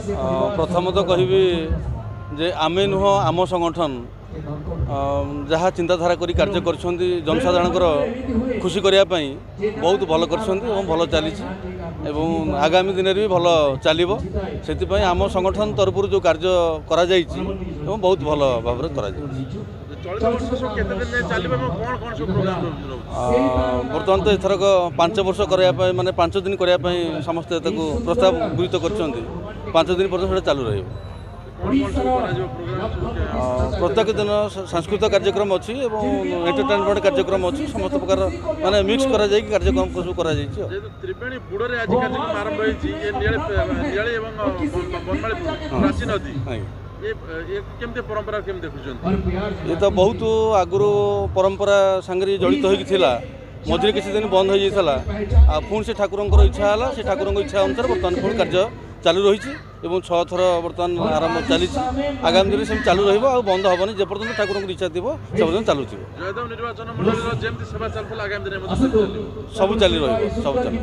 प्रथमतः कहबी जे आमे नुह आम संगठन जहाँ चिंताधारा करी कार्य कर जनसाधारण खुशी करने बहुत भल कर भल चली आगामी दिन भी भल चलो से आम संगठन तरफ जो कार्य करा बहुत भल भाव बर्तमान तो एथरक 5 वर्ष करने माने 5 दिन करने समस्ते प्रस्ताव गृहीत कर 5 दिन पर्यटन चालू रही प्रत्येक दिन सांस्कृतिक कार्यक्रम अच्छी एंटरटेनमेंट कार्यक्रम अच्छी समस्त प्रकार माने मिक्स करा जाय कार्यक्रम को सब करा जाय त्रिवेणी बुडरे आज कार्यक्रम आरंभ होईची ए नियाळे एवं बनमाळे प्राचीन नदी ये केमते परंपरा केम देखुछन ये तो बहुत आगुरु परंपरा संगे जड़ित होई थिला मझे किसी दिन बंद हो जाता पुणी से ठाकुर इच्छा है से ठाकुर इच्छा अनुसार बर्तमान पुणी कार्य चालू रही 6 थर बर्तमान आरंभ चली आगामी दिन से चालू रहा बंद हेनी जेपर्यंत ठाकुर इच्छा थी से पर्यटन चलू निर्वाचन सब चली सब चली